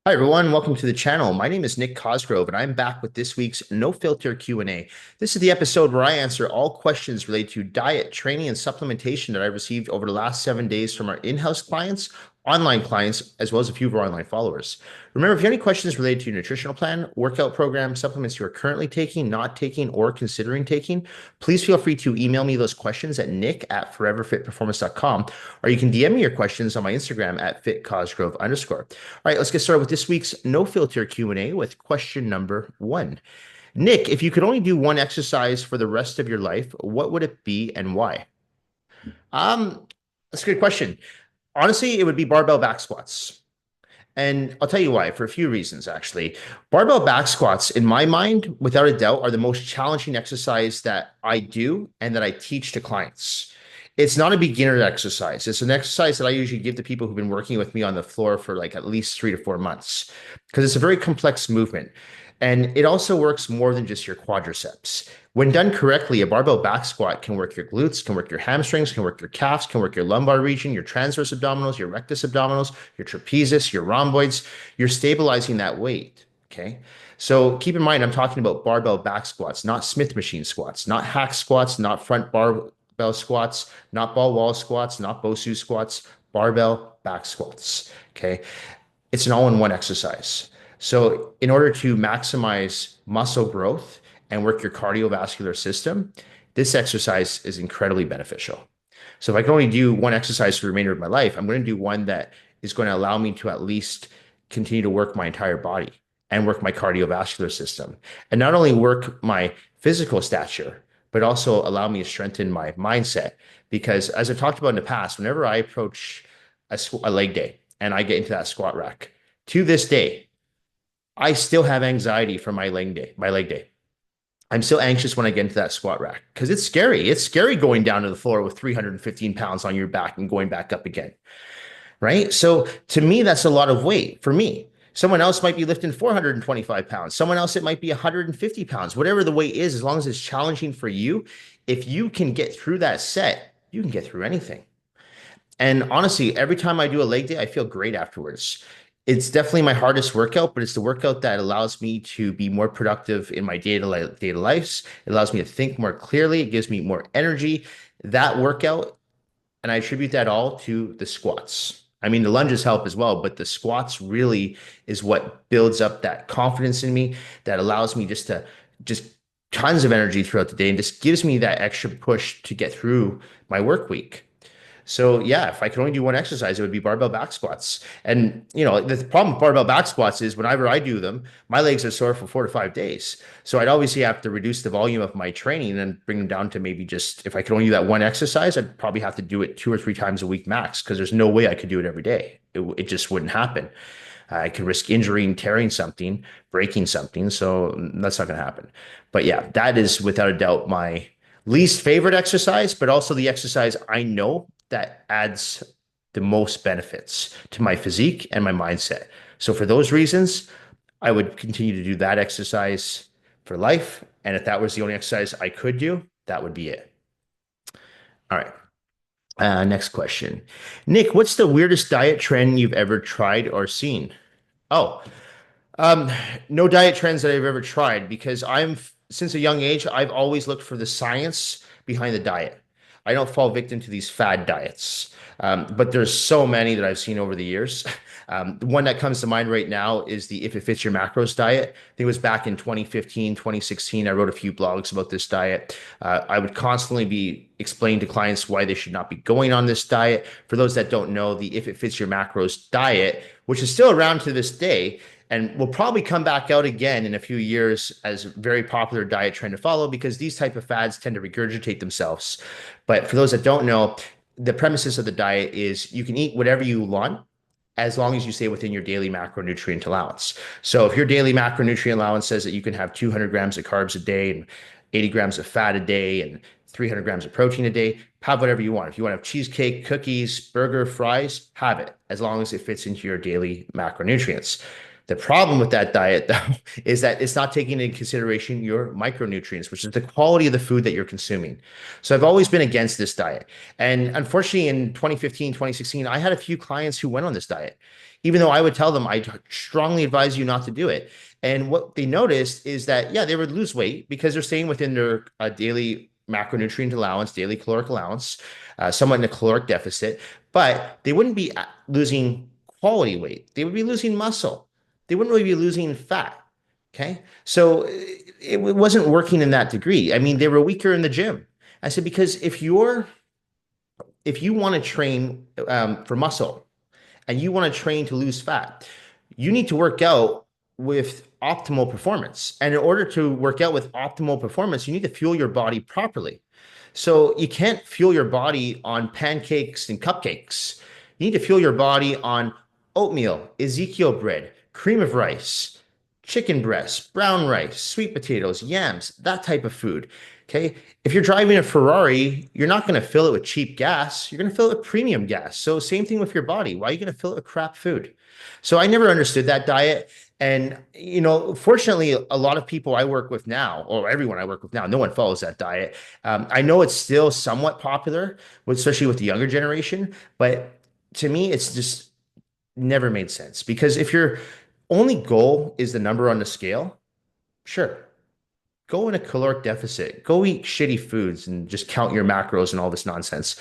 Hi everyone, welcome to the channel. My name is Nick Cosgrove and I'm back with this week's No Filter Q&A. This is the episode where I answer all questions related to diet, training, and supplementation that I received over the last 7 days from our in-house clients, online clients, as well as a few of our online followers. Remember, if you have any questions related to your nutritional plan, workout program, supplements you are currently taking, not taking, or considering taking, please feel free to email me those questions at nick@foreverfitperformance.com, or you can DM me your questions on my Instagram at fitcosgrove_. All right, let's get started with this week's no filter Q&A with question number one. Nick, if you could only do one exercise for the rest of your life, what would it be and why? Um, that's a good question. Honestly, it would be barbell back squats. And I'll tell you why, for a few reasons, actually. Barbell back squats, in my mind, without a doubt, are the most challenging exercise that I do and that I teach to clients. It's not a beginner exercise. It's an exercise that I usually give to people who've been working with me on the floor for like at least 3 to 4 months because it's a very complex movement. And it also works more than just your quadriceps. When done correctly, a barbell back squat can work your glutes, can work your hamstrings, can work your calves, can work your lumbar region, your transverse abdominals, your rectus abdominals, your trapezius, your rhomboids. You're stabilizing that weight. Okay. So keep in mind, I'm talking about barbell back squats, not Smith machine squats, not hack squats, not front barbell squats, not ball wall squats, not Bosu squats, barbell back squats. Okay. It's an all-in-one exercise. So in order to maximize muscle growth and work your cardiovascular system, this exercise is incredibly beneficial. So if I can only do one exercise for the remainder of my life, I'm going to do one that is going to allow me to at least continue to work my entire body and work my cardiovascular system. And not only work my physical stature, but also allow me to strengthen my mindset. Because as I've talked about in the past, whenever I approach a leg day and I get into that squat rack, to this day, I still have anxiety from my leg day. I'm still anxious when I get into that squat rack because it's scary. It's scary going down to the floor with 315 pounds on your back and going back up again, right? So to me, that's a lot of weight for me. Someone else might be lifting 425 pounds. Someone else, it might be 150 pounds. Whatever the weight is, as long as it's challenging for you, if you can get through that set, you can get through anything. And honestly, every time I do a leg day, I feel great afterwards. It's definitely my hardest workout, but it's the workout that allows me to be more productive in my day-to-day lives. It allows me to think more clearly. It gives me more energy. That workout, and I attribute that all to the squats. I mean, the lunges help as well, but the squats really is what builds up that confidence in me that allows me just tons of energy throughout the day and just gives me that extra push to get through my work week. So yeah, if I could only do one exercise, it would be barbell back squats. And the problem with barbell back squats is whenever I do them, my legs are sore for 4 to 5 days. So I'd obviously have to reduce the volume of my training and bring them down to maybe just if I could only do that one exercise, I'd probably have to do it 2 or 3 times a week max because there's no way I could do it every day. It just wouldn't happen. I could risk injuring, tearing something, breaking something. So that's not going to happen. But yeah, that is without a doubt my least favorite exercise, but also the exercise I know that adds the most benefits to my physique and my mindset. So for those reasons, I would continue to do that exercise for life. And if that was the only exercise I could do, that would be it. All right. Next question. Nick, what's the weirdest diet trend you've ever tried or seen? Oh, um, no diet trends that I've ever tried because since a young age, I've always looked for the science behind the diet. I don't fall victim to these fad diets. But there's so many that I've seen over the years. The one that comes to mind right now is the If It Fits Your Macros diet. I think it was back in 2015, 2016. I wrote a few blogs about this diet. I would constantly be explaining to clients why they should not be going on this diet. For those that don't know, the If It Fits Your Macros diet, which is still around to this day, and will probably come back out again in a few years as a very popular diet trend to follow because these type of fads tend to regurgitate themselves. But for those that don't know, the premises of the diet is you can eat whatever you want as long as you stay within your daily macronutrient allowance. So if your daily macronutrient allowance says that you can have 200 grams of carbs a day and 80 grams of fat a day and 300 grams of protein a day, have whatever you want. If you want to have cheesecake, cookies, burger, fries, have it as long as it fits into your daily macronutrients. The problem with that diet, though, is that it's not taking into consideration your micronutrients, which is the quality of the food that you're consuming. So I've always been against this diet. And unfortunately, in 2015, 2016, I had a few clients who went on this diet, even though I would tell them, I strongly advise you not to do it. And what they noticed is that, yeah, they would lose weight because they're staying within their daily macronutrient allowance, daily caloric allowance, somewhat in a caloric deficit, but they wouldn't be losing quality weight. They would be losing muscle. They wouldn't really be losing fat. Okay. So it wasn't working in that degree. I mean, they were weaker in the gym. I said, because if you want to train for muscle and you want to train to lose fat, you need to work out with optimal performance. And in order to work out with optimal performance, you need to fuel your body properly. So you can't fuel your body on pancakes and cupcakes. You need to fuel your body on oatmeal, Ezekiel bread, cream of rice, chicken breast, brown rice, sweet potatoes, yams, that type of food. Okay. If you're driving a Ferrari, you're not going to fill it with cheap gas. You're going to fill it with premium gas. So same thing with your body. Why are you going to fill it with crap food? So I never understood that diet. And, fortunately, a lot of people I work with now, or everyone I work with now, no one follows that diet. I know it's still somewhat popular, especially with the younger generation, but to me, it's just never made sense because if your only goal is the number on the scale, sure, go in a caloric deficit, go eat shitty foods and just count your macros and all this nonsense.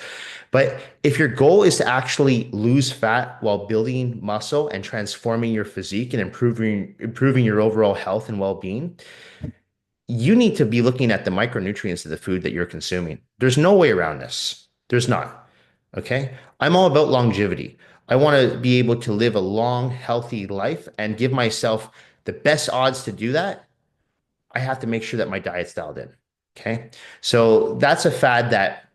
But if your goal is to actually lose fat while building muscle and transforming your physique and improving your overall health and well-being, you need to be looking at the micronutrients of the food that you're consuming. There's no way around this. There's not. Okay. I'm all about longevity. I want to be able to live a long, healthy life and give myself the best odds to do that. I have to make sure that my diet's dialed in. Okay. So that's a fad that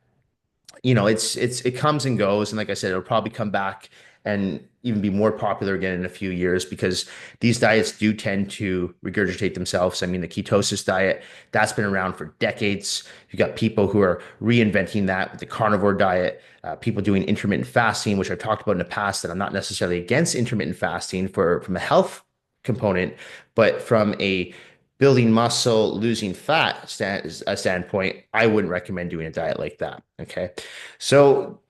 it comes and goes, and like I said, it'll probably come back and even be more popular again in a few years because these diets do tend to regurgitate themselves. I mean, the ketosis diet, that's been around for decades. You got people who are reinventing that with the carnivore diet, people doing intermittent fasting, which I've talked about in the past, that I'm not necessarily against intermittent fasting from a health component, but from a building muscle, losing fat standpoint, I wouldn't recommend doing a diet like that. Okay. So,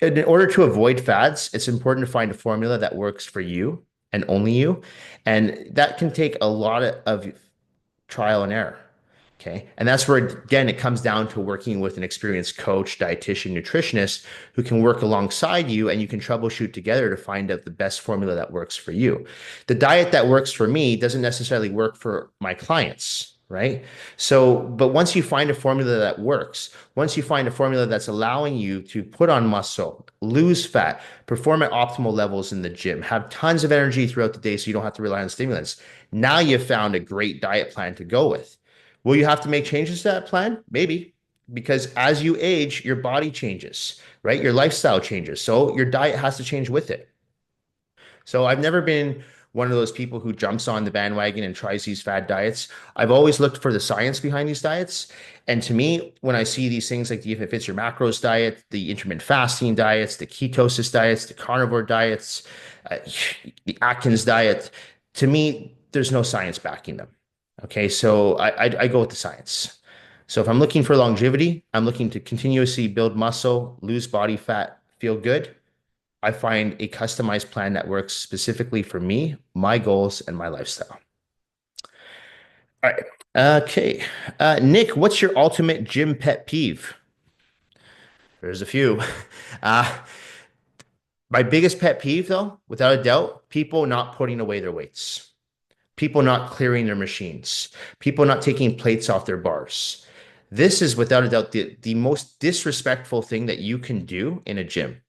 in order to avoid fads, it's important to find a formula that works for you and only you. And that can take a lot of trial and error. Okay. And that's where, again, it comes down to working with an experienced coach, dietitian, nutritionist who can work alongside you and you can troubleshoot together to find out the best formula that works for you. The diet that works for me doesn't necessarily work for my clients, right? So, but once you find a formula that works, once you find a formula that's allowing you to put on muscle, lose fat, perform at optimal levels in the gym, have tons of energy throughout the day so you don't have to rely on stimulants, now you've found a great diet plan to go with. Will you have to make changes to that plan? Maybe, because as you age, your body changes, right? Your lifestyle changes. So your diet has to change with it. So I've never been one of those people who jumps on the bandwagon and tries these fad diets. I've always looked for the science behind these diets. And to me, when I see these things like the If It Fits Your Macros diet, the intermittent fasting diets, the ketosis diets, the carnivore diets, uh, the Atkins diet, to me, there's no science backing them. Okay, so I go with the science. So if I'm looking for longevity, I'm looking to continuously build muscle, lose body fat, feel good. I find a customized plan that works specifically for me, my goals, and my lifestyle. All right. Okay. Nick, what's your ultimate gym pet peeve? There's a few. Uh, my biggest pet peeve, though, without a doubt, people not putting away their weights, people not clearing their machines, people not taking plates off their bars. This is without a doubt the most disrespectful thing that you can do in a gym.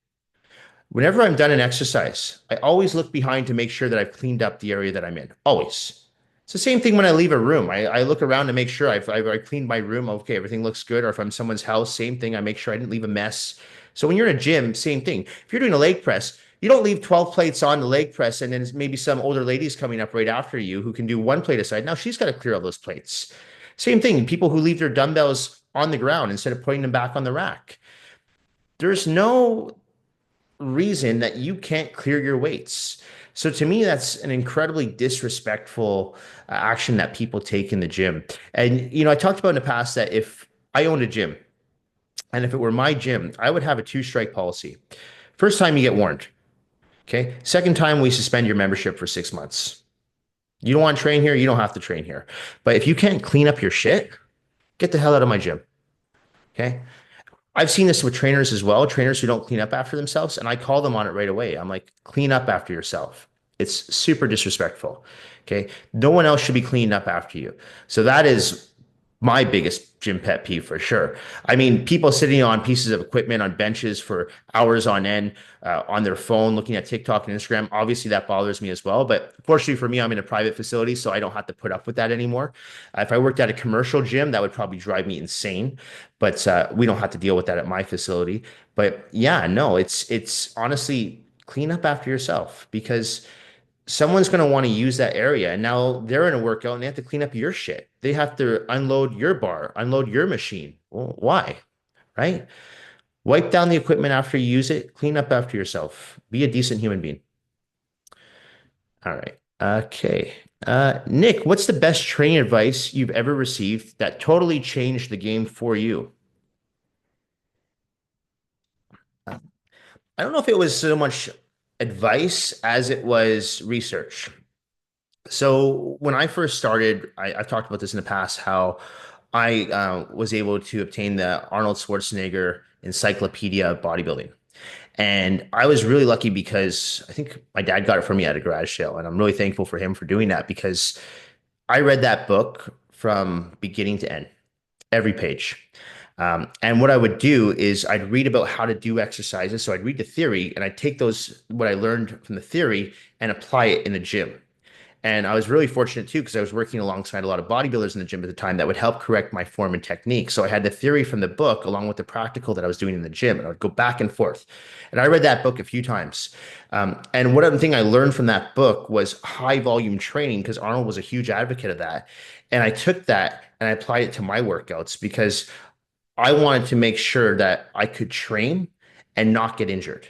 Whenever I'm done an exercise, I always look behind to make sure that I've cleaned up the area that I'm in. Always. It's the same thing when I leave a room. I look around to make sure I've cleaned my room. Okay, everything looks good. Or if I'm someone's house, same thing. I make sure I didn't leave a mess. So when you're in a gym, same thing. If you're doing a leg press, you don't leave 12 plates on the leg press and then maybe some older ladies coming up right after you who can do one plate aside. Now she's got to clear all those plates. Same thing. People who leave their dumbbells on the ground instead of putting them back on the rack. There's no reason that you can't clear your weights. So to me, that's an incredibly disrespectful action that people take in the gym. And, I talked about in the past that if I owned a gym and if it were my gym, I would have a two-strike policy. First time you get warned. Okay. Second time we suspend your membership for 6 months. You don't want to train here, you don't have to train here. But if you can't clean up your shit, get the hell out of my gym. Okay. I've seen this with trainers as well, trainers who don't clean up after themselves, and I call them on it right away. I'm like, clean up after yourself. It's super disrespectful. Okay. No one else should be cleaning up after you. So that is my biggest gym pet peeve for sure. I mean, people sitting on pieces of equipment on benches for hours on end, on their phone, looking at TikTok and Instagram. Obviously, that bothers me as well. But fortunately for me, I'm in a private facility, so I don't have to put up with that anymore. If I worked at a commercial gym, that would probably drive me insane. But we don't have to deal with that at my facility. But yeah, no, it's honestly clean up after yourself because someone's going to want to use that area. And now they're in a workout and they have to clean up your shit. They have to unload your bar, unload your machine. Well, why? Right? Wipe down the equipment after you use it, clean up after yourself. Be a decent human being. All right. Okay. Nick, what's the best training advice you've ever received that totally changed the game for you? Uh, I don't know if it was so much advice as it was research. So when I first started, I've talked about this in the past, how I was able to obtain the Arnold Schwarzenegger Encyclopedia of Bodybuilding. And I was really lucky because I think my dad got it for me at a garage sale. And I'm really thankful for him for doing that because I read that book from beginning to end, every page. And what I would do is I'd read about how to do exercises. So I'd read the theory and I'd take what I learned from the theory and apply it in the gym. And I was really fortunate too, because I was working alongside a lot of bodybuilders in the gym at the time that would help correct my form and technique. So I had the theory from the book along with the practical that I was doing in the gym, and I would go back and forth. And I read that book a few times. And one other thing I learned from that book was high volume training, because Arnold was a huge advocate of that. And I took that and I applied it to my workouts because I wanted to make sure that I could train and not get injured.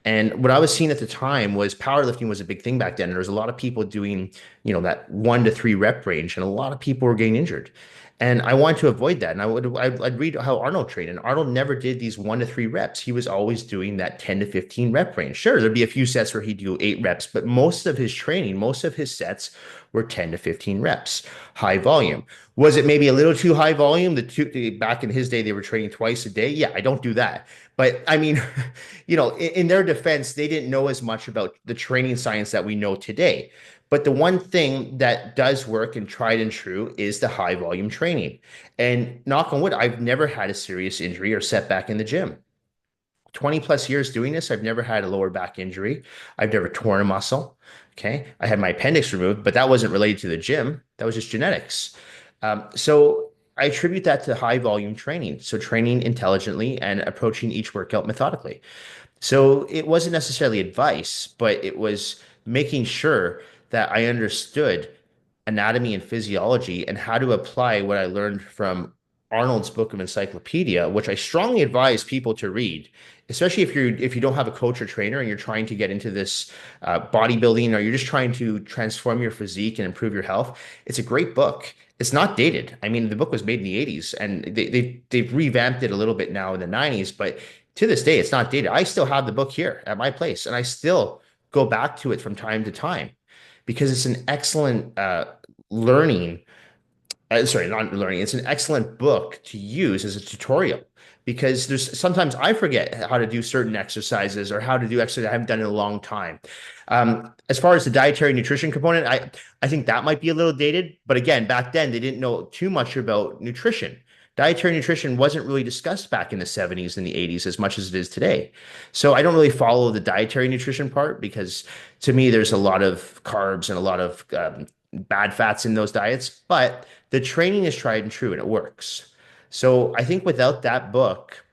And what I was seeing at the time was powerlifting was a big thing back then. And there was a lot of people doing, that 1 to 3 rep range, and a lot of people were getting injured. And I wanted to avoid that. And I'd read how Arnold trained, and Arnold never did these 1 to 3 reps. He was always doing that 10 to 15 rep range. Sure, there'd be a few sets where he'd do 8 reps, but most of his training, most of his sets were 10 to 15 reps, high volume. Was it maybe a little too high volume? Back in his day, they were training twice a day. Yeah, I don't do that. But I mean, in their defense, they didn't know as much about the training science that we know today. But the one thing that does work and tried and true is the high volume training. And knock on wood, I've never had a serious injury or setback in the gym. 20 plus years doing this, I've never had a lower back injury. I've never torn a muscle. Okay. I had my appendix removed, but that wasn't related to the gym. That was just genetics. So I attribute that to high volume training. So training intelligently and approaching each workout methodically. So it wasn't necessarily advice, but it was making sure that I understood anatomy and physiology and how to apply what I learned from Arnold's book of encyclopedia, which I strongly advise people to read, especially if you don't have a coach or trainer and you're trying to get into this bodybuilding, or you're just trying to transform your physique and improve your health. It's a great book. It's not dated. I mean, the book was made in the 80s and they've revamped it a little bit now in the 90s, but to this day, it's not dated. I still have the book here at my place, and I still go back to it from time to time because it's an excellent learning. Sorry, not learning. It's an excellent book to use as a tutorial because there's sometimes I forget how to do certain exercises or how to do exercise I haven't done in a long time. As far as the dietary nutrition component, I think that might be a little dated. But again, back then they didn't know too much about nutrition. Dietary nutrition wasn't really discussed back in the 70s and the 80s as much as it is today. So I don't really follow the dietary nutrition part because to me, there's a lot of carbs and a lot of bad fats in those diets, but the training is tried and true and it works. So I think without that book,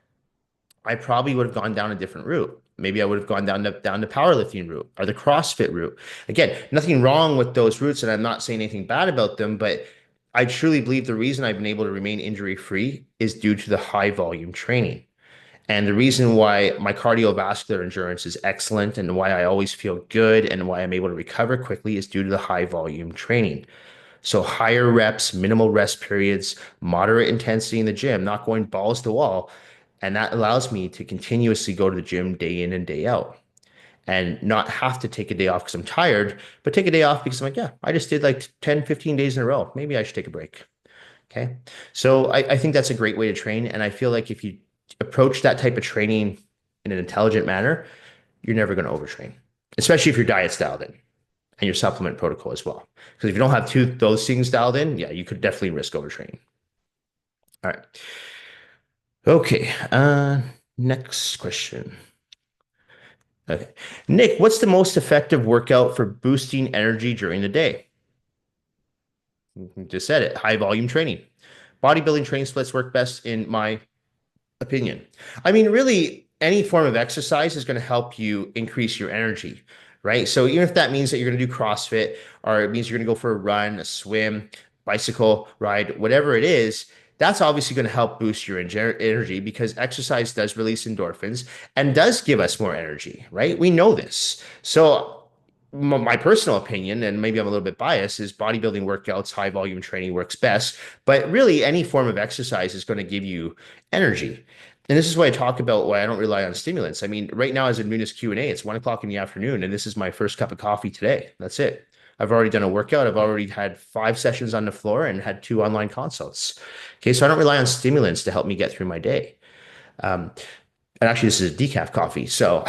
I probably would have gone down a different route. Maybe I would have gone down the powerlifting route or the CrossFit route. Again, nothing wrong with those routes, and I'm not saying anything bad about them, but I truly believe the reason I've been able to remain injury free is due to the high volume training. And the reason why my cardiovascular endurance is excellent and why I always feel good and why I'm able to recover quickly is due to the high volume training. So higher reps, minimal rest periods, moderate intensity in the gym, not going balls to the wall. And that allows me to continuously go to the gym day in and day out and not have to take a day off because I'm tired, but take a day off because I'm like, yeah, I just did like 10, 15 days in a row. Maybe I should take a break. Okay. So I think that's a great way to train. And I feel like if you approach that type of training in an intelligent manner, you're never going to overtrain, especially if your diet's dialed in and your supplement protocol as well. Because if you don't have those things dialed in, yeah, you could definitely risk overtraining. All right. Okay. Next question. Okay. Nick, what's the most effective workout for boosting energy during the day? Just said it. High volume training. Bodybuilding training splits work best in my opinion. I mean, really, any form of exercise is going to help you increase your energy, right? So even if that means that you're going to do CrossFit or it means you're going to go for a run, a swim, bicycle ride, whatever it is, that's obviously going to help boost your energy because exercise does release endorphins and does give us more energy, right? We know this. So my personal opinion, and maybe I'm a little bit biased, is bodybuilding workouts, high volume training works best. But really, any form of exercise is going to give you energy. And this is why I talk about why I don't rely on stimulants. I mean, right now as a Nunes Q&A, it's 1 o'clock in the afternoon, and this is my first cup of coffee today. That's it. I've already done a workout. I've already had 5 sessions on the floor and had 2 online consults. Okay, so I don't rely on stimulants to help me get through my day. Um, and actually, this is a decaf coffee, so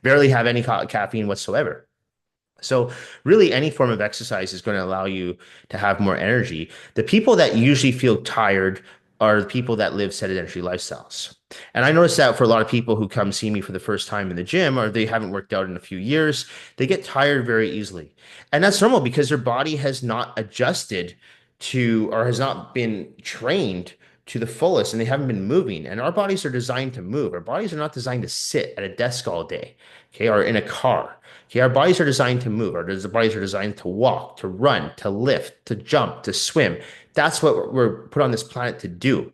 barely have any caffeine whatsoever. So really any form of exercise is going to allow you to have more energy. The people that usually feel tired are the people that live sedentary lifestyles. And I notice that for a lot of people who come see me for the first time in the gym or they haven't worked out in a few years, they get tired very easily. And that's normal because their body has not adjusted to or has not been trained to the fullest and they haven't been moving. And our bodies are designed to move. Our bodies are not designed to sit at a desk all day, okay, or in a car. Okay, our bodies are designed to move. Our bodies are designed to walk, to run, to lift, to jump, to swim. That's what we're put on this planet to do.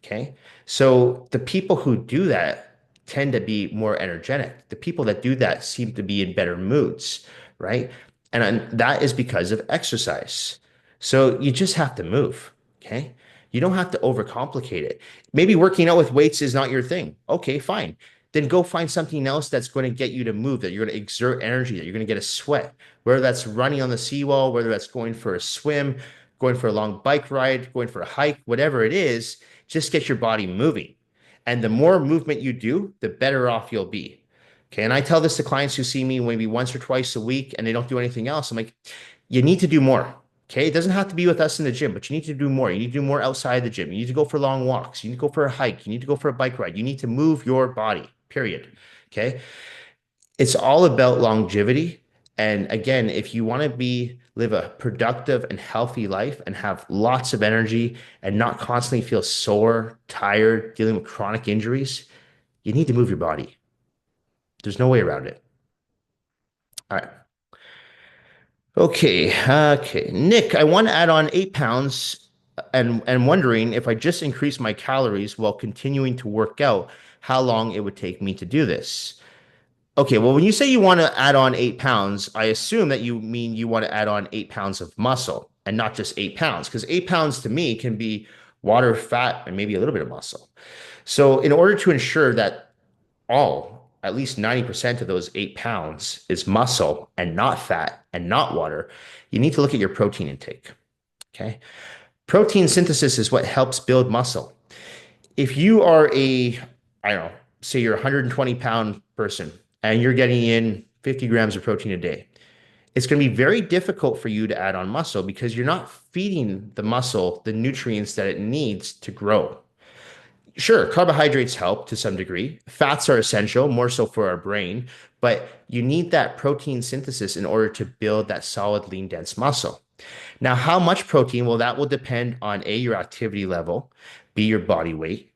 Okay. So the people who do that tend to be more energetic. The people that do that seem to be in better moods, right? And that is because of exercise. So you just have to move. Okay. You don't have to overcomplicate it. Maybe working out with weights is not your thing. Okay, fine. Then go find something else that's going to get you to move, that you're going to exert energy, that you're going to get a sweat, whether that's running on the seawall, whether that's going for a swim, going for a long bike ride, going for a hike, whatever it is, just get your body moving. And the more movement you do, the better off you'll be. Okay. And I tell this to clients who see me maybe once or twice a week and they don't do anything else. I'm like, you need to do more. Okay. It doesn't have to be with us in the gym, but you need to do more. You need to do more outside the gym. You need to go for long walks. You need to go for a hike. You need to go for a bike ride. You need to move your body, period. Okay. It's all about longevity. And again, if you want to live a productive and healthy life and have lots of energy and not constantly feel sore, tired, dealing with chronic injuries, you need to move your body. There's no way around it. All right. Okay. Okay. Nick, I want to add on 8 pounds and wondering if I just increase my calories while continuing to work out, how long it would take me to do this. Okay, well, when you say you want to add on 8 pounds, I assume that you mean you want to add on 8 pounds of muscle and not just 8 pounds, because 8 pounds to me can be water, fat, and maybe a little bit of muscle. So, in order to ensure that at least 90% of those 8 pounds is muscle and not fat and not water, you need to look at your protein intake. Okay. Protein synthesis is what helps build muscle. If you are I don't know, say you're a 120-pound person and you're getting in 50 grams of protein a day, it's going to be very difficult for you to add on muscle because you're not feeding the muscle the nutrients that it needs to grow. Sure, carbohydrates help to some degree. Fats are essential, more so for our brain, but you need that protein synthesis in order to build that solid, lean, dense muscle. Now, how much protein? Well, that will depend on A, your activity level, B, your body weight,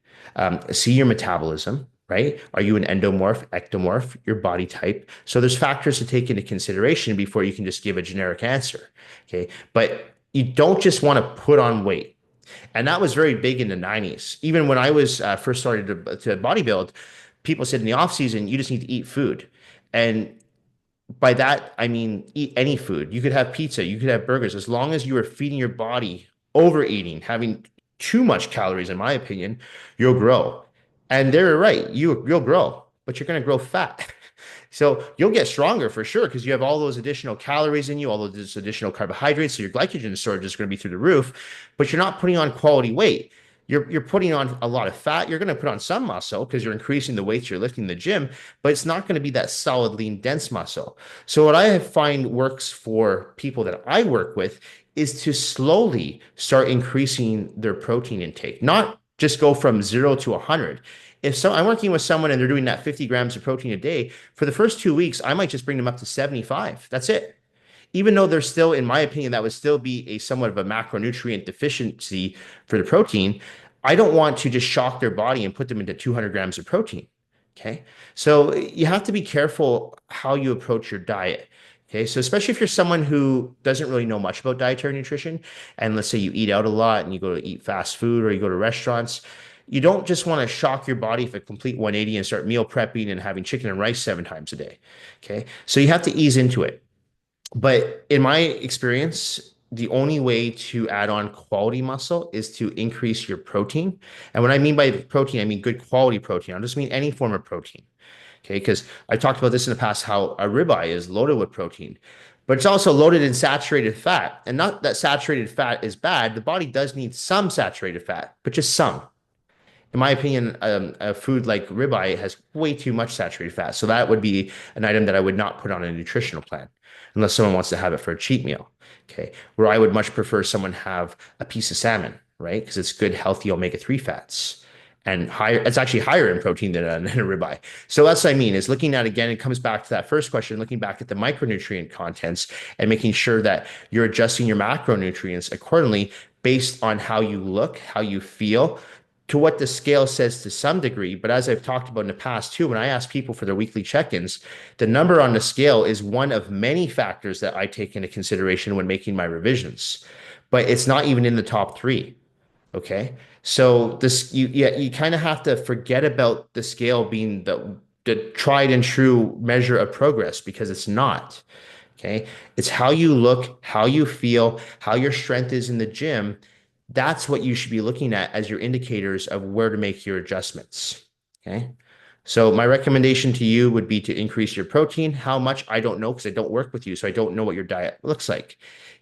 C, your metabolism, right? Are you an endomorph, ectomorph, your body type? So there's factors to take into consideration before you can just give a generic answer, okay? But you don't just want to put on weight. And that was very big in the 90s. Even when I was first started to bodybuild, people said in the off season, you just need to eat food. And by that, I mean eat any food. You could have pizza, you could have burgers, as long as you are feeding your body, overeating, having too much calories, in my opinion, you'll grow. And they're right, you'll grow, but you're going to grow fat. So you'll get stronger for sure because you have all those additional calories in you, all those additional carbohydrates. So your glycogen storage is going to be through the roof, but you're not putting on quality weight. You're putting on a lot of fat. You're going to put on some muscle because you're increasing the weights you're lifting in the gym, but it's not going to be that solid, lean, dense muscle. So what I find works for people that I work with is to slowly start increasing their protein intake, not just go from 0 to 100. If so, I'm working with someone and they're doing that 50 grams of protein a day, for the first 2 weeks, I might just bring them up to 75. That's it. Even though there's still, in my opinion, that would still be a somewhat of a macronutrient deficiency for the protein. I don't want to just shock their body and put them into 200 grams of protein. Okay. So you have to be careful how you approach your diet. Okay. So especially if you're someone who doesn't really know much about dietary nutrition, and let's say you eat out a lot and you go to eat fast food or you go to restaurants, you don't just want to shock your body for a complete 180 and start meal prepping and having chicken and rice 7 times a day. Okay. So you have to ease into it. But in my experience, the only way to add on quality muscle is to increase your protein. And what I mean by protein, I mean good quality protein. I don't just mean any form of protein. Okay. Because I talked about this in the past, how a ribeye is loaded with protein, but it's also loaded in saturated fat. And not that saturated fat is bad. The body does need some saturated fat, but just some. In my opinion, a food like ribeye has way too much saturated fat. So that would be an item that I would not put on a nutritional plan unless someone wants to have it for a cheat meal. Okay. Where I would much prefer someone have a piece of salmon, right? Because it's good, healthy omega-3 fats and higher, it's actually higher in protein than a ribeye. So that's what I mean is looking at, again, it comes back to that first question, looking back at the micronutrient contents and making sure that you're adjusting your macronutrients accordingly based on how you look, how you feel, to what the scale says to some degree. But as I've talked about in the past too, when I ask people for their weekly check-ins, the number on the scale is one of many factors that I take into consideration when making my revisions. But it's not even in the top three. Okay. So this you kind of have to forget about the scale being the tried and true measure of progress because it's not. Okay. It's how you look, how you feel, how your strength is in the gym. That's what you should be looking at as your indicators of where to make your adjustments. Okay. So my recommendation to you would be to increase your protein. How much? I don't know because I don't work with you. So I don't know what your diet looks like.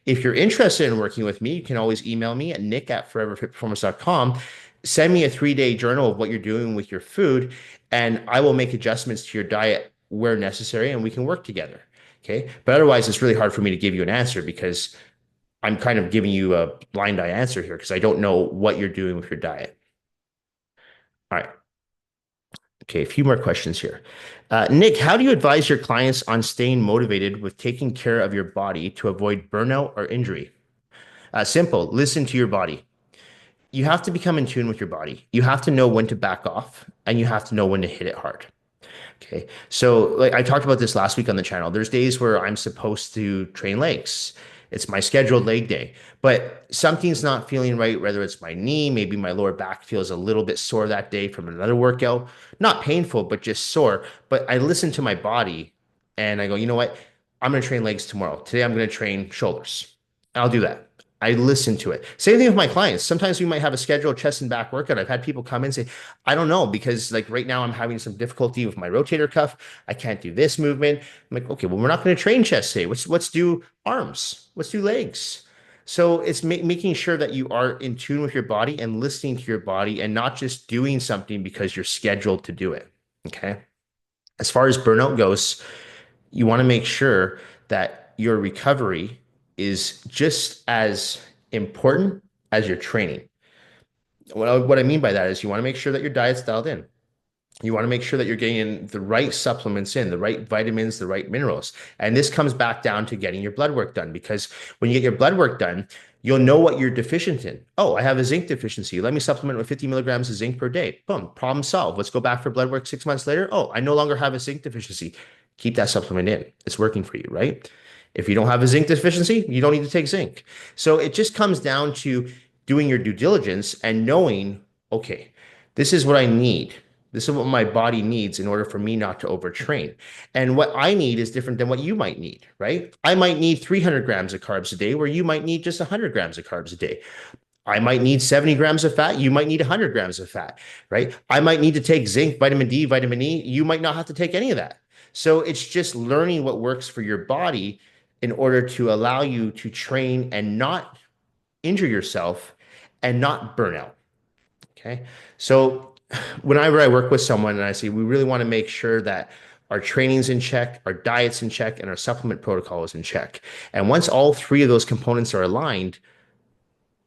If you're interested in working with me, you can always email me at nick@foreverfitperformance.com. Send me a 3-day journal of what you're doing with your food, and I will make adjustments to your diet where necessary, and we can work together. Okay. But otherwise, it's really hard for me to give you an answer because I'm kind of giving you a blind eye answer here because I don't know what you're doing with your diet. All right. Okay, a few more questions here. Nick, how do you advise your clients on staying motivated with taking care of your body to avoid burnout or injury? Simple, listen to your body. You have to become in tune with your body. You have to know when to back off and you have to know when to hit it hard. Okay. So like I talked about this last week on the channel. There's days where I'm supposed to train legs. It's my scheduled leg day, but something's not feeling right, whether it's my knee, maybe my lower back feels a little bit sore that day from another workout. Not painful, but just sore. But I listen to my body and I go, you know what? I'm going to train legs tomorrow. Today I'm going to train shoulders. I'll do that. I listen to it. Same thing with my clients. Sometimes we might have a scheduled chest and back workout. I've had people come in and say, I don't know, because like right now I'm having some difficulty with my rotator cuff. I can't do this movement. I'm like, okay, well, we're not going to train chest today. Let's do arms. Let's do legs. So it's making sure that you are in tune with your body and listening to your body and not just doing something because you're scheduled to do it. Okay. As far as burnout goes, you want to make sure that your recovery is just as important as your training. What I mean by that is you want to make sure that your diet's dialed in. You want to make sure that you're getting the right supplements in, the right vitamins, the right minerals. And this comes back down to getting your blood work done, because when you get your blood work done, you'll know what you're deficient in. Oh, I have a zinc deficiency. Let me supplement with 50 milligrams of zinc per day. Boom, problem solved. Let's go back for blood work 6 months later. Oh, I no longer have a zinc deficiency. Keep that supplement in. It's working for you, right? If you don't have a zinc deficiency, you don't need to take zinc. So it just comes down to doing your due diligence and knowing, okay, this is what I need. This is what my body needs in order for me not to overtrain. And what I need is different than what you might need, right? I might need 300 grams of carbs a day, where you might need just 100 grams of carbs a day. I might need 70 grams of fat. You might need 100 grams of fat, right? I might need to take zinc, vitamin D, vitamin E. You might not have to take any of that. So it's just learning what works for your body in order to allow you to train and not injure yourself and not burn out. Okay. So whenever I work with someone and I say, we really want to make sure that our training's in check, our diet's in check, and our supplement protocol is in check. And once all three of those components are aligned,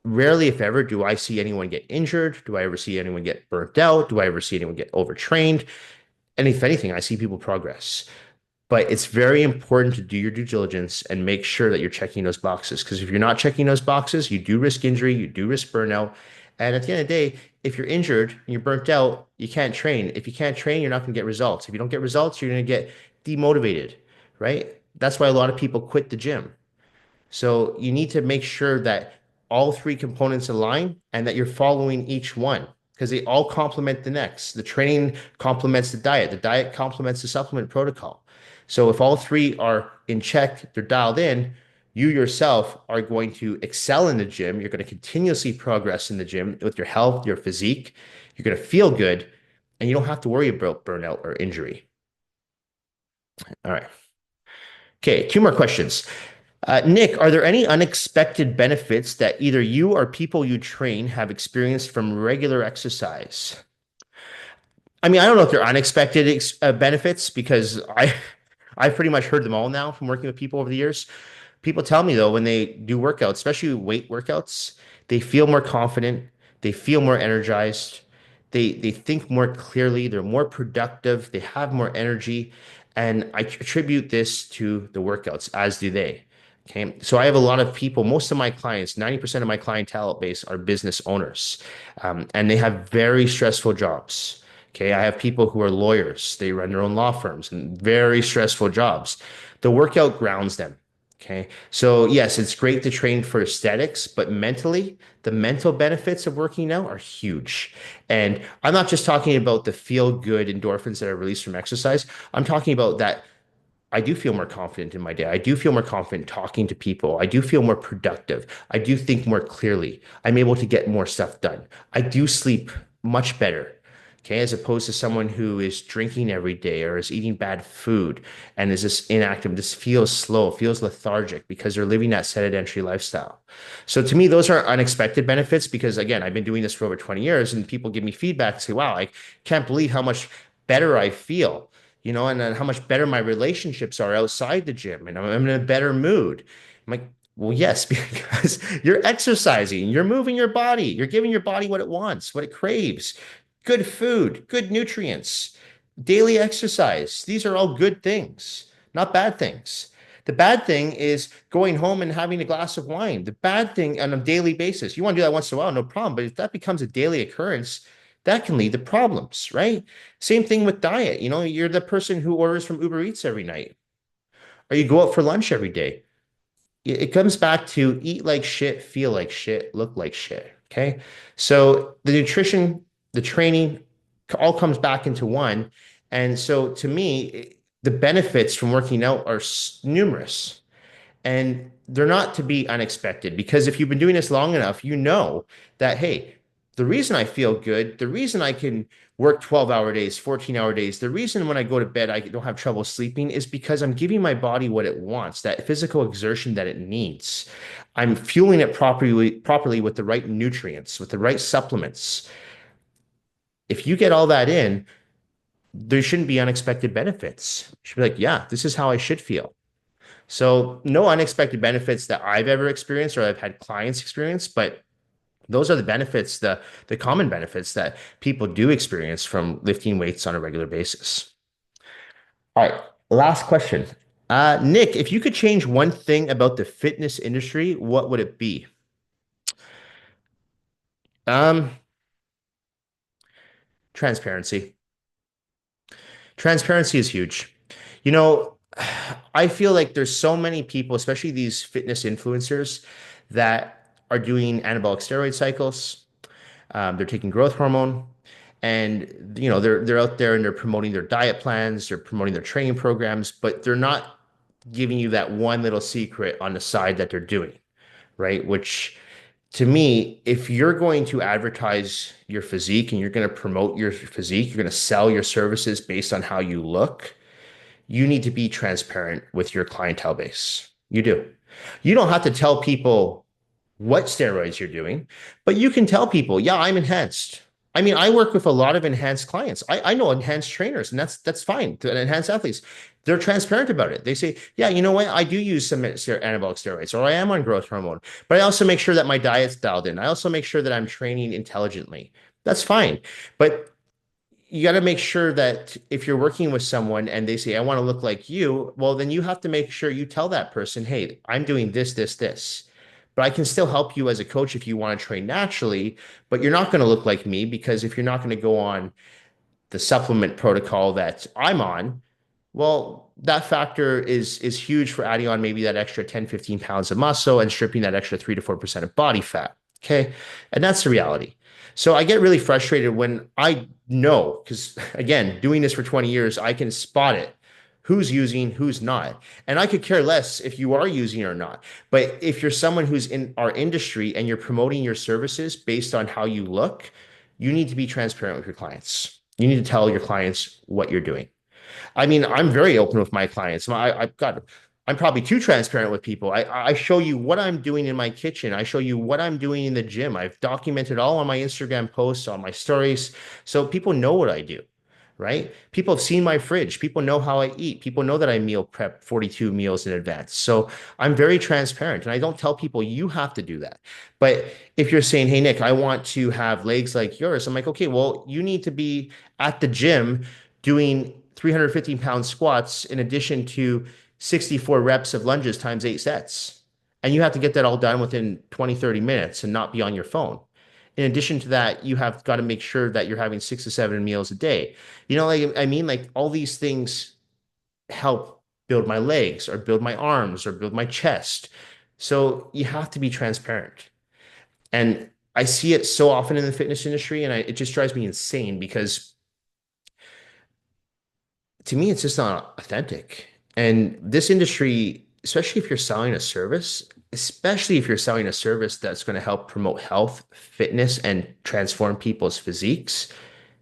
rarely, if ever, do I see anyone get injured. Do I ever see anyone get burnt out? Do I ever see anyone get overtrained? And if anything, I see people progress. But it's very important to do your due diligence and make sure that you're checking those boxes. Because if you're not checking those boxes, you do risk injury, you do risk burnout. And at the end of the day, if you're injured and you're burnt out, you can't train. If you can't train, you're not going to get results. If you don't get results, you're going to get demotivated, right? That's why a lot of people quit the gym. So you need to make sure that all three components align and that you're following each one because they all complement the next. The training complements the diet complements the supplement protocol. So if all three are in check, they're dialed in, you yourself are going to excel in the gym. You're going to continuously progress in the gym with your health, your physique. You're going to feel good, and you don't have to worry about burnout or injury. All right. Okay, two more questions. Nick, are there any unexpected benefits that either you or people you train have experienced from regular exercise? I mean, I don't know if they're unexpected benefits because I've pretty much heard them all now from working with people over the years. People tell me though, when they do workouts, especially weight workouts, they feel more confident, they feel more energized, they think more clearly, they're more productive, they have more energy, and I attribute this to the workouts, as do they. Okay, so I have a lot of people, most of my clients, 90% of my clientele base are business owners, and they have very stressful jobs. Okay, I have people who are lawyers, they run their own law firms and very stressful jobs. The workout grounds them. Okay. So yes, it's great to train for aesthetics, but mentally, the mental benefits of working out are huge. And I'm not just talking about the feel good endorphins that are released from exercise. I'm talking about that I do feel more confident in my day. I do feel more confident talking to people. I do feel more productive. I do think more clearly. I'm able to get more stuff done. I do sleep much better. Okay, as opposed to someone who is drinking every day or is eating bad food and is just inactive, just feels slow, feels lethargic because they're living that sedentary lifestyle. So to me, those are unexpected benefits because again, I've been doing this for over 20 years and people give me feedback and say, wow, I can't believe how much better I feel, and then how much better my relationships are outside the gym and I'm in a better mood. I'm like, well, yes, because you're exercising, you're moving your body, you're giving your body what it wants, what it craves. Good food, good nutrients, daily exercise. These are all good things, not bad things. The bad thing is going home and having a glass of wine. The bad thing on a daily basis. You want to do that once in a while, no problem. But if that becomes a daily occurrence, that can lead to problems, right? Same thing with diet. You're the person who orders from Uber Eats every night, or you go out for lunch every day. It comes back to eat like shit, feel like shit, look like shit. Okay. So the nutrition, the training all comes back into one. And so to me, the benefits from working out are numerous. And they're not to be unexpected because if you've been doing this long enough, you know that, hey, the reason I feel good, the reason I can work 12-hour days, 14-hour days, the reason when I go to bed I don't have trouble sleeping is because I'm giving my body what it wants, that physical exertion that it needs. I'm fueling it properly with the right nutrients, with the right supplements. If you get all that in, there shouldn't be unexpected benefits. You should be like, yeah, this is how I should feel. So no unexpected benefits that I've ever experienced or I've had clients experience, but those are the benefits, the common benefits that people do experience from lifting weights on a regular basis. All right, last question. Nick, if you could change one thing about the fitness industry, what would it be? Um, Transparency. Transparency is huge. You know, I feel like there's so many people, especially these fitness influencers, that are doing anabolic steroid cycles. They're taking growth hormone, and they're out there and they're promoting their diet plans, they're promoting their training programs, but they're not giving you that one little secret on the side that they're doing, right? Which to me, if you're going to advertise your physique and you're going to promote your physique, you're going to sell your services based on how you look, you need to be transparent with your clientele base. You do. You don't have to tell people what steroids you're doing, but you can tell people, yeah, I'm enhanced. I mean, I work with a lot of enhanced clients. I know enhanced trainers, and that's fine. To enhanced athletes, they're transparent about it. They say, yeah, you know what? I do use some anabolic steroids, or I am on growth hormone, but I also make sure that my diet's dialed in. I also make sure that I'm training intelligently. That's fine. But you got to make sure that if you're working with someone and they say, I want to look like you, well, then you have to make sure you tell that person, hey, I'm doing this, this, this. But I can still help you as a coach if you want to train naturally, but you're not going to look like me because if you're not going to go on the supplement protocol that I'm on, well, that factor is huge for adding on maybe that extra 10, 15 pounds of muscle and stripping that extra 3 to 4% of body fat. Okay. And that's the reality. So I get really frustrated when I know, because again, doing this for 20 years, I can spot it. Who's using, who's not. And I could care less if you are using or not. But if you're someone who's in our industry and you're promoting your services based on how you look, you need to be transparent with your clients. You need to tell your clients what you're doing. I mean, I'm very open with my clients. I'm probably too transparent with people. I show you what I'm doing in my kitchen. I show you what I'm doing in the gym. I've documented all on my Instagram posts, on my stories. So people know what I do, right? People have seen my fridge. People know how I eat. People know that I meal prep 42 meals in advance. So I'm very transparent and I don't tell people you have to do that. But if you're saying, hey, Nick, I want to have legs like yours, I'm like, okay, well, you need to be at the gym doing 315-pound squats in addition to 64 reps of lunges times 8 sets. And you have to get that all done within 20, 30 minutes and not be on your phone. In addition to that, you have got to make sure that you're having 6 to 7 meals a day. Like I mean, like all these things help build my legs or build my arms or build my chest. So you have to be transparent. And I see it so often in the fitness industry, and it just drives me insane because to me, it's just not authentic. And this industry, especially if you're selling a service, especially if you're selling a service that's going to help promote health, fitness, and transform people's physiques,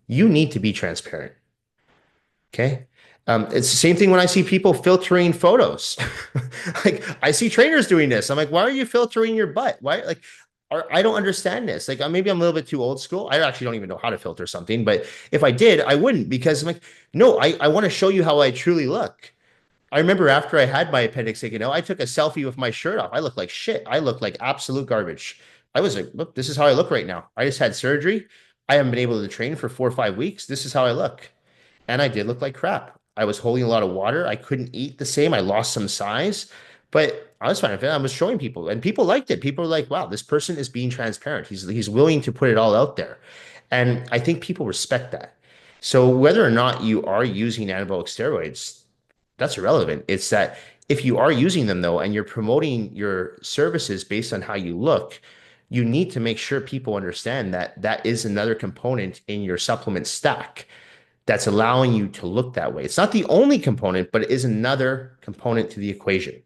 you need to be transparent. Okay. It's the same thing when I see people filtering photos. Like I see trainers doing this. I'm like, why are you filtering your butt? Why like I don't understand this. Like maybe I'm a little bit too old school. I actually don't even know how to filter something, but if I did, I wouldn't because I'm like, no, I want to show you how I truly look. I remember after I had my appendix taken out, I took a selfie with my shirt off. I looked like shit. I looked like absolute garbage. I was like, look, this is how I look right now. I just had surgery. I haven't been able to train for 4 or 5 weeks. This is how I look. And I did look like crap. I was holding a lot of water. I couldn't eat the same. I lost some size, but I was fine with it. I was showing people, and people liked it. People were like, "Wow, this person is being transparent. He's willing to put it all out there," and I think people respect that. So whether or not you are using anabolic steroids, that's irrelevant. It's that if you are using them though, and you're promoting your services based on how you look, you need to make sure people understand that that is another component in your supplement stack that's allowing you to look that way. It's not the only component, but it is another component to the equation.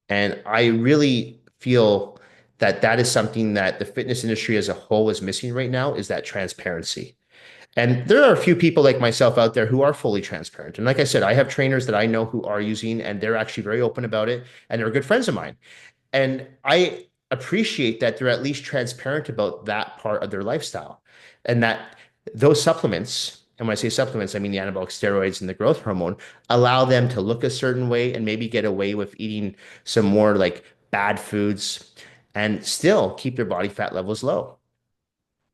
And I really feel that that is something that the fitness industry as a whole is missing right now is that transparency. And there are a few people like myself out there who are fully transparent. And like I said, I have trainers that I know who are using, and they're actually very open about it, and they're good friends of mine. And I appreciate that they're at least transparent about that part of their lifestyle and that those supplements, and when I say supplements, I mean the anabolic steroids and the growth hormone, allow them to look a certain way and maybe get away with eating some more like bad foods and still keep their body fat levels low.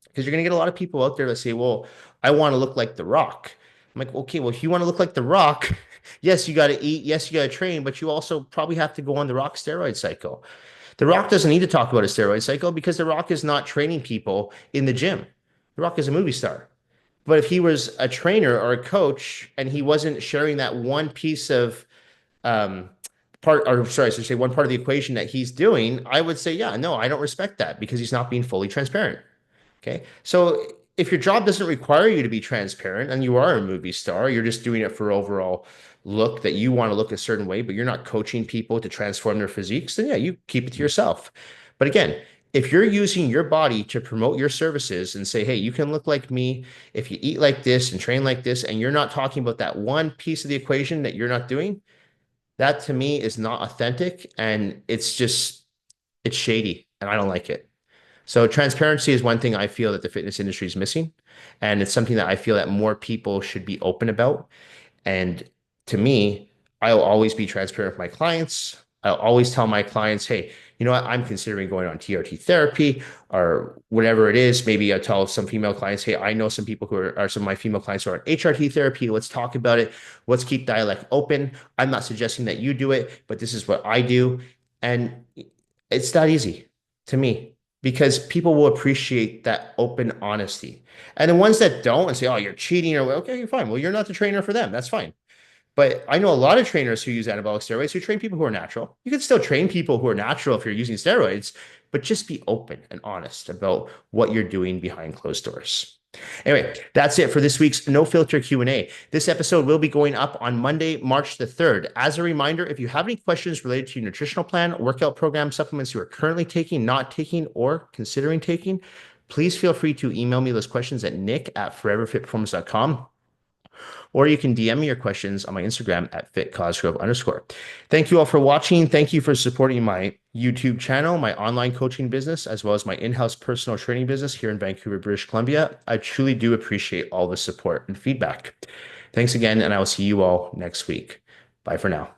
Because you're going to get a lot of people out there that say, well, I want to look like The Rock. I'm like, okay, well, if you want to look like The Rock, yes, you got to eat, yes, you got to train, but you also probably have to go on The Rock steroid cycle. The Rock doesn't need to talk about a steroid cycle because The Rock is not training people in the gym. The Rock is a movie star. But if he was a trainer or a coach and he wasn't sharing that one piece of um, part, or sorry, I should say one part of the equation that he's doing, I would say, yeah, no, I don't respect that because he's not being fully transparent. Okay. So if your job doesn't require you to be transparent and you are a movie star, you're just doing it for overall look that you want to look a certain way, but you're not coaching people to transform their physiques, then yeah, you keep it to yourself. But again, if you're using your body to promote your services and say, hey, you can look like me if you eat like this and train like this, and you're not talking about that one piece of the equation that you're not doing, that to me is not authentic and it's shady and I don't like it. So transparency is one thing I feel that the fitness industry is missing, and it's something that I feel that more people should be open about. And to me, I'll always be transparent with my clients. I'll always tell my clients, hey, you know what? I'm considering going on TRT therapy or whatever it is. Maybe I'll tell some female clients, hey, I know some people who are some of my female clients who are on HRT therapy. Let's talk about it. Let's keep dialect open. I'm not suggesting that you do it, but this is what I do. And it's that easy to me because people will appreciate that open honesty. And the ones that don't and say, oh, you're cheating, or okay, fine. Well, you're not the trainer for them. That's fine. But I know a lot of trainers who use anabolic steroids who train people who are natural. You can still train people who are natural if you're using steroids, but just be open and honest about what you're doing behind closed doors. Anyway, that's it for this week's No Filter Q&A. This episode will be going up on Monday, March the 3rd. As a reminder, if you have any questions related to your nutritional plan, workout program, supplements you are currently taking, not taking, or considering taking, please feel free to email me those questions at nick@foreverfitperformance.com, or you can DM me your questions on my Instagram at @fitcosgrove_. Thank you all for watching. Thank you for supporting my YouTube channel, my online coaching business, as well as my in-house personal training business here in Vancouver, British Columbia. I truly do appreciate all the support and feedback. Thanks again, and I will see you all next week. Bye for now.